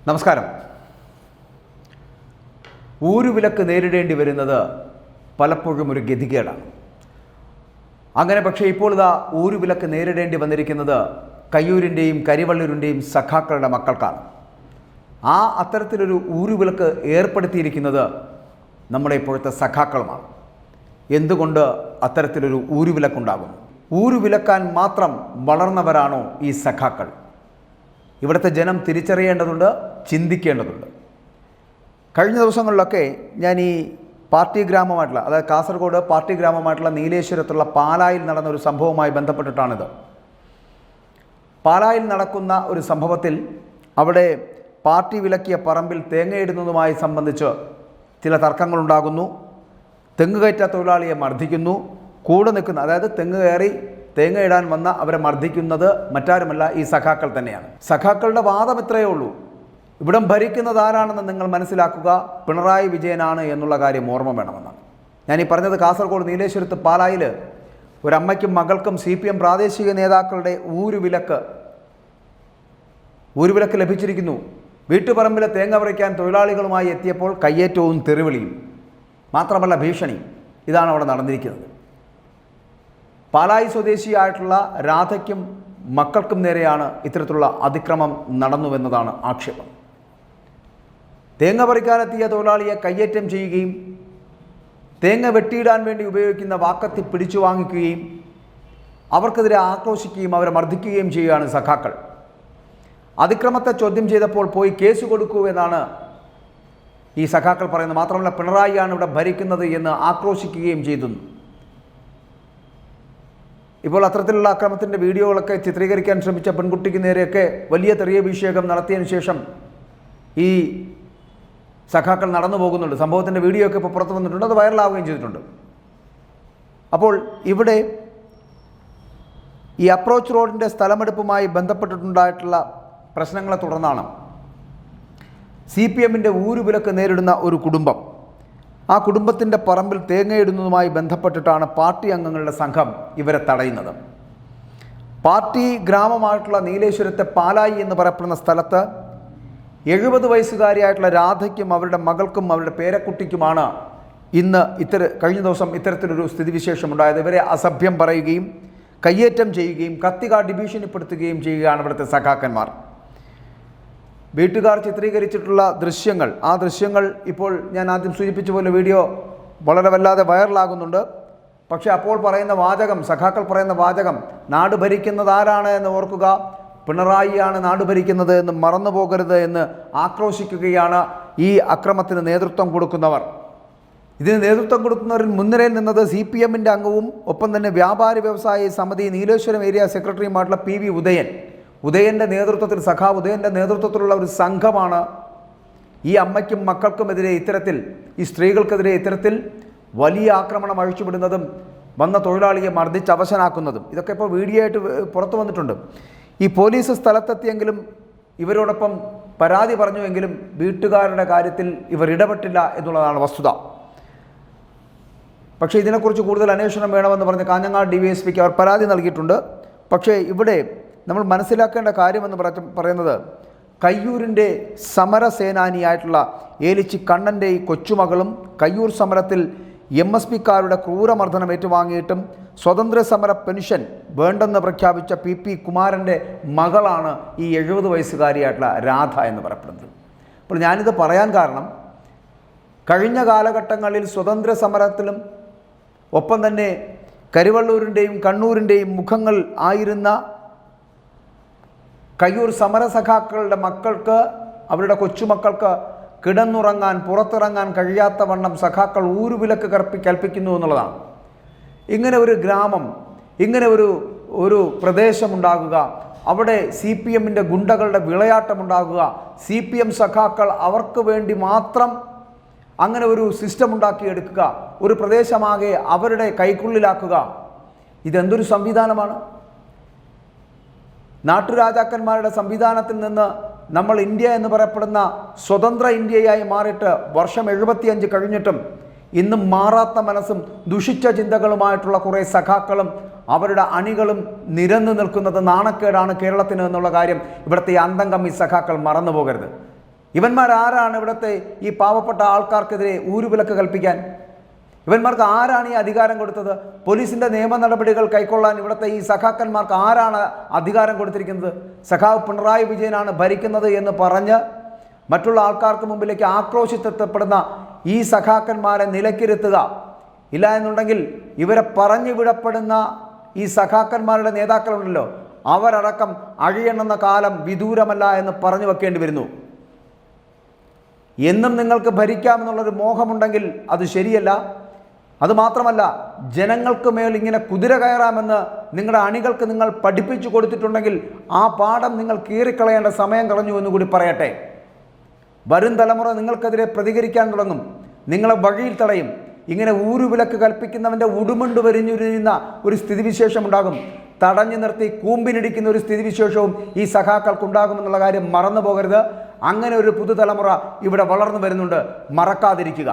നമസ്കാരം. ഊരുവിലക്ക് നേരിടേണ്ടി വരുന്നത് പലപ്പോഴും ഒരു ഗതികേടാണ്. അങ്ങനെ പക്ഷേ ഇപ്പോൾ ഇതാ ഊരുവിലക്ക് നേരിടേണ്ടി വന്നിരിക്കുന്നത് കയ്യൂരിൻ്റെയും കരിവള്ളൂരിൻ്റെയും സഖാക്കളുടെ മക്കൾക്കാണ്. അത്തരത്തിലൊരു ഊരുവിലക്ക് ഏർപ്പെടുത്തിയിരിക്കുന്നത് നമ്മുടെ ഇപ്പോഴത്തെ സഖാക്കളുമാണ്. എന്തുകൊണ്ട് അത്തരത്തിലൊരു ഊരുവിലക്കുണ്ടാകുന്നു? ഊരുവിലക്കാൻ മാത്രം വളർന്നവരാണോ ഈ സഖാക്കൾ? ഇവിടുത്തെ ജനം തിരിച്ചറിയേണ്ടതുണ്ട്, ചിന്തിക്കേണ്ടതുണ്ട്. കഴിഞ്ഞ ദിവസങ്ങളിലൊക്കെ ഞാൻ ഈ പാർട്ടി ഗ്രാമമായിട്ടുള്ള, അതായത് കാസർഗോഡ് പാർട്ടി ഗ്രാമമായിട്ടുള്ള നീലേശ്വരത്തുള്ള പാലായിൽ നടന്ന ഒരു സംഭവവുമായി ബന്ധപ്പെട്ടിട്ടാണിത്. പാലായിൽ നടക്കുന്ന ഒരു സംഭവത്തിൽ അവിടെ പാർട്ടി വിലക്കിയ പറമ്പിൽ തേങ്ങയിടുന്നതുമായി സംബന്ധിച്ച് ചില തർക്കങ്ങളുണ്ടാകുന്നു. തെങ്ങ് കയറ്റ തൊഴിലാളിയെ മർദ്ദിക്കുന്നു. കൂടെ നിൽക്കുന്ന, അതായത് തെങ്ങ് കയറി തേങ്ങ ഇടാൻ വന്ന അവരെ മർദ്ദിക്കുന്നത് മറ്റാരുമല്ല, ഈ സഖാക്കൾ തന്നെയാണ്. സഖാക്കളുടെ വാദം ഇത്രയേ ഉള്ളൂ: ഇവിടം ഭരിക്കുന്നത് ആരാണെന്ന് നിങ്ങൾ മനസ്സിലാക്കുക, പിണറായി വിജയനാണ് എന്നുള്ള കാര്യം ഓർമ്മ വേണമെന്നാണ്. ഞാനീ പറഞ്ഞത് കാസർഗോഡ് നീലേശ്വരത്ത് പാലായിൽ ഒരമ്മയ്ക്കും മകൾക്കും CPM പ്രാദേശിക നേതാക്കളുടെ ഊരുവിലക്ക് ലഭിച്ചിരിക്കുന്നു. വീട്ടുപറമ്പിലെ തേങ്ങ പറിക്കാൻ തൊഴിലാളികളുമായി എത്തിയപ്പോൾ കയ്യേറ്റവും തെറിവിളിയും, മാത്രമല്ല ഭീഷണി. ഇതാണ് അവിടെ നടന്നിരിക്കുന്നത്. പാലായി സ്വദേശിയായിട്ടുള്ള രാധയ്ക്കും മക്കൾക്കും നേരെയാണ് ഇത്തരത്തിലുള്ള അതിക്രമം നടന്നുവെന്നതാണ് ആക്ഷേപം. തേങ്ങ പറിക്കാനെത്തിയ തൊഴിലാളിയെ കയ്യേറ്റം ചെയ്യുകയും തേങ്ങ വെട്ടിയിടാൻ വേണ്ടി ഉപയോഗിക്കുന്ന വാക്കത്തി പിടിച്ചു വാങ്ങിക്കുകയും അവർക്കെതിരെ ആക്രോശിക്കുകയും അവരെ മർദ്ദിക്കുകയും ചെയ്യുകയാണ് സഖാക്കൾ. അതിക്രമത്തെ ചോദ്യം ചെയ്തപ്പോൾ പോയി കേസ് കൊടുക്കൂ എന്നാണ് ഈ സഖാക്കൾ പറയുന്നത്. മാത്രമല്ല, പിണറായിയാണ് ഇവിടെ ഭരിക്കുന്നത് എന്ന് ആക്രോശിക്കുകയും ചെയ്തു. ഇപ്പോൾ അത്തരത്തിലുള്ള അക്രമത്തിൻ്റെ വീഡിയോകളൊക്കെ ചിത്രീകരിക്കാൻ ശ്രമിച്ച പെൺകുട്ടിക്ക് നേരെയൊക്കെ വലിയ തെറിയഭിഷേകം നടത്തിയതിനു ശേഷം ഈ സഖാക്കൾ നടന്നു പോകുന്നുണ്ട്. സംഭവത്തിൻ്റെ വീഡിയോ ഒക്കെ ഇപ്പോൾ പുറത്തു വന്നിട്ടുണ്ട്, അത് വൈറലാവുകയും ചെയ്തിട്ടുണ്ട്. അപ്പോൾ ഇവിടെ ഈ അപ്രോച്ച് റോഡിൻ്റെ സ്ഥലമെടുപ്പുമായി ബന്ധപ്പെട്ടിട്ടുണ്ടായിട്ടുള്ള പ്രശ്നങ്ങളെ തുടർന്നാണ് CPMൻ്റെ ഊരുവിലക്ക് നേരിടുന്ന ഒരു കുടുംബം, ആ കുടുംബത്തിൻ്റെ പറമ്പിൽ തേങ്ങയിടുന്നതുമായി ബന്ധപ്പെട്ടിട്ടാണ് പാർട്ടി അംഗങ്ങളുടെ സംഘം ഇവരെ തടയുന്നത്. പാർട്ടി ഗ്രാമമായിട്ടുള്ള നീലേശ്വരത്തെ പാലായി എന്ന് പറയപ്പെടുന്ന സ്ഥലത്ത് 70 വയസ്സുകാരിയായിട്ടുള്ള രാധയ്ക്കും അവരുടെ മകൾക്കും അവരുടെ പേരക്കുട്ടിക്കുമാണ് കഴിഞ്ഞ ദിവസം ഇത്തരത്തിലൊരു സ്ഥിതിവിശേഷമുണ്ടായത്. ഇവരെ അസഭ്യം പറയുകയും കയ്യേറ്റം ചെയ്യുകയും കത്തികാട്ടി ഭീഷണിപ്പെടുത്തുകയും ചെയ്യുകയാണ് ഇവിടുത്തെ സഖാക്കന്മാർ. വീട്ടുകാർ ചിത്രീകരിച്ചിട്ടുള്ള ദൃശ്യങ്ങൾ, ആ ദൃശ്യങ്ങൾ ഇപ്പോൾ ഞാൻ ആദ്യം സൂചിപ്പിച്ച പോലെ വീഡിയോ വളരെ വല്ലാതെ വൈറലാകുന്നുണ്ട്. പക്ഷേ അപ്പോൾ പറയുന്ന വാചകം, സഖാക്കൾ പറയുന്ന വാചകം, നാട് ഭരിക്കുന്നത് ആരാണ് എന്ന് ഓർക്കുക, പിണറായിയാണ് നാട് ഭരിക്കുന്നത് എന്ന് മറന്നു പോകരുത് എന്ന് ആക്രോശിക്കുകയാണ് ഈ അക്രമത്തിന് നേതൃത്വം കൊടുക്കുന്നവർ. ഇതിന് നേതൃത്വം കൊടുക്കുന്നവരിൽ മുൻനിരയിൽ നിന്നത് CPMൻ്റെ അംഗവും ഒപ്പം തന്നെ വ്യാപാരി വ്യവസായ സമിതി നീലേശ്വരം ഏരിയ സെക്രട്ടറിയുമായിട്ടുള്ള PV ഉദയൻ്റെ നേതൃത്വത്തിൽ, സഖാവ് ഉദയൻ്റെ നേതൃത്വത്തിലുള്ള ഒരു സംഘമാണ് ഈ അമ്മയ്ക്കും മക്കൾക്കുമെതിരെ ഇത്തരത്തിൽ, ഈ സ്ത്രീകൾക്കെതിരെ ഇത്തരത്തിൽ വലിയ ആക്രമണം അഴിച്ചുവിടുന്നതും വന്ന തൊഴിലാളിയെ മർദ്ദിച്ച് അവശനാക്കുന്നതും. ഇതൊക്കെ ഇപ്പോൾ വീഡിയോ ആയിട്ട് പുറത്തു വന്നിട്ടുണ്ട്. ഈ പോലീസ് സ്ഥലത്തെത്തിയെങ്കിലും ഇവരോടൊപ്പം പരാതി പറഞ്ഞുവെങ്കിലും വീട്ടുകാരുടെ കാര്യത്തിൽ ഇവർ ഇടപെട്ടില്ല എന്നുള്ളതാണ് വസ്തുത. പക്ഷേ ഇതിനെക്കുറിച്ച് കൂടുതൽ അന്വേഷണം വേണമെന്ന് പറഞ്ഞ് കാഞ്ഞങ്ങാട് DYSPക്ക് അവർ പരാതി നൽകിയിട്ടുണ്ട്. പക്ഷേ ഇവിടെ നമ്മൾ മനസ്സിലാക്കേണ്ട കാര്യമെന്ന് പറയുന്നത്, കയ്യൂരിൻ്റെ സമരസേനാനിയായിട്ടുള്ള ഏലിച്ചി കണ്ണൻ്റെ ഈ കൊച്ചുമകളും കയ്യൂർ സമരത്തിൽ MSPക്കാരുടെ ക്രൂരമർദ്ദനം ഏറ്റുവാങ്ങിയിട്ടും സ്വതന്ത്ര സമര പെൻഷൻ വേണ്ടെന്ന് പ്രഖ്യാപിച്ച PP കുമാരൻ്റെ മകളാണ് ഈ 70 വയസ്സുകാരിയായിട്ടുള്ള രാധ എന്ന് പറയപ്പെടുന്നത്. അപ്പോൾ ഞാനിത് പറയാൻ കാരണം, കഴിഞ്ഞ കാലഘട്ടങ്ങളിൽ സ്വതന്ത്ര സമരത്തിലും ഒപ്പം തന്നെ കരിവള്ളൂരിൻ്റെയും കണ്ണൂരിൻ്റെയും മുഖങ്ങൾ ആയിരുന്ന കയ്യൂർ സമരസഖാക്കളുടെ മക്കൾക്ക്, അവരുടെ കൊച്ചുമക്കൾക്ക് കിടന്നുറങ്ങാൻ, പുറത്തിറങ്ങാൻ കഴിയാത്ത വണ്ണം സഖാക്കൾ ഊരുവിലക്ക് കൽപ്പിക്കുന്നു എന്നുള്ളതാണ്. ഇങ്ങനെ ഒരു ഗ്രാമം, ഇങ്ങനെ ഒരു പ്രദേശമുണ്ടാകുക, അവിടെ CPMൻ്റെ ഗുണ്ടകളുടെ വിളയാട്ടമുണ്ടാകുക, CPM സഖാക്കൾ അവർക്ക് വേണ്ടി മാത്രം അങ്ങനെ ഒരു സിസ്റ്റം ഉണ്ടാക്കിയെടുക്കുക, ഒരു പ്രദേശമാകെ അവരുടെ കൈക്കുള്ളിലാക്കുക. ഇതെന്തൊരു സംവിധാനമാണ്? നാട്ടുരാജാക്കന്മാരുടെ സംവിധാനത്തിൽ നിന്ന് നമ്മൾ ഇന്ത്യ എന്ന് പറയപ്പെടുന്ന സ്വതന്ത്ര ഇന്ത്യയായി മാറിയിട്ട് വർഷം 75 കഴിഞ്ഞിട്ടും ഇന്നും മാറാത്ത മനസ്സും ദുഷിച്ച ചിന്തകളുമായിട്ടുള്ള കുറേ സഖാക്കളും അവരുടെ അണികളും നിരന്നു നിൽക്കുന്നത് നാണക്കേടാണ് കേരളത്തിന് എന്നുള്ള കാര്യം ഇവിടുത്തെ അന്തംകമ്മി സഖാക്കൾ മറന്നു പോകരുത്. ഇവന്മാരാരാണ് ഇവിടുത്തെ ഈ പാവപ്പെട്ട ആൾക്കാർക്കെതിരെ ഊരുവിലക്ക് കൽപ്പിക്കാൻ? ഇവന്മാർക്ക് ആരാണ് ഈ അധികാരം കൊടുത്തത്? പോലീസിൻ്റെ നിയമ നടപടികൾ കൈക്കൊള്ളാൻ ഇവിടുത്തെ ഈ സഖാക്കന്മാർക്ക് ആരാണ് അധികാരം കൊടുത്തിരിക്കുന്നത്? സഖാവ് പിണറായി വിജയനാണ് ഭരിക്കുന്നത് എന്ന് പറഞ്ഞ് മറ്റുള്ള ആൾക്കാർക്ക് മുമ്പിലേക്ക് ആക്രോശിച്ചെത്തപ്പെടുന്ന ഈ സഖാക്കന്മാരെ നിലക്കിരുത്തുക. ഇല്ല എന്നുണ്ടെങ്കിൽ ഇവരെ പറഞ്ഞു വിടപ്പെടുന്ന ഈ സഖാക്കന്മാരുടെ നേതാക്കളുണ്ടല്ലോ, അവരടക്കം അഴിയണമെന്ന കാലം വിദൂരമല്ല എന്ന് പറഞ്ഞു വെക്കേണ്ടി വരുന്നു. എന്നും നിങ്ങൾക്ക് ഭരിക്കാമെന്നുള്ളൊരു മോഹമുണ്ടെങ്കിൽ അത് ശരിയല്ല. അതുമാത്രമല്ല, ജനങ്ങൾക്ക് മേൽ ഇങ്ങനെ കുതിര കയറാമെന്ന് നിങ്ങളുടെ അണികൾക്ക് നിങ്ങൾ പഠിപ്പിച്ചു കൊടുത്തിട്ടുണ്ടെങ്കിൽ ആ പാഠം നിങ്ങൾ കീറിക്കളയേണ്ട സമയം കളഞ്ഞു എന്ന് കൂടി പറയട്ടെ. വരും തലമുറ നിങ്ങൾക്കെതിരെ പ്രതികരിക്കാൻ തുടങ്ങും, നിങ്ങളെ വഴിയിൽ തടയും. ഇങ്ങനെ ഊരുവിലക്ക് കൽപ്പിക്കുന്നവൻ്റെ ഉടുമുണ്ട് വരിഞ്ഞുരിയുന്ന ഒരു സ്ഥിതിവിശേഷം ഉണ്ടാകും. തടഞ്ഞു നിർത്തി കൂമ്പിനിടിക്കുന്ന ഒരു സ്ഥിതിവിശേഷവും ഈ സഖാക്കൾക്കുണ്ടാകുമെന്നുള്ള കാര്യം മറന്നു പോകരുത്. അങ്ങനെ ഒരു പുതുതലമുറ ഇവിടെ വളർന്നു വരുന്നുണ്ട്, മറക്കാതിരിക്കുക.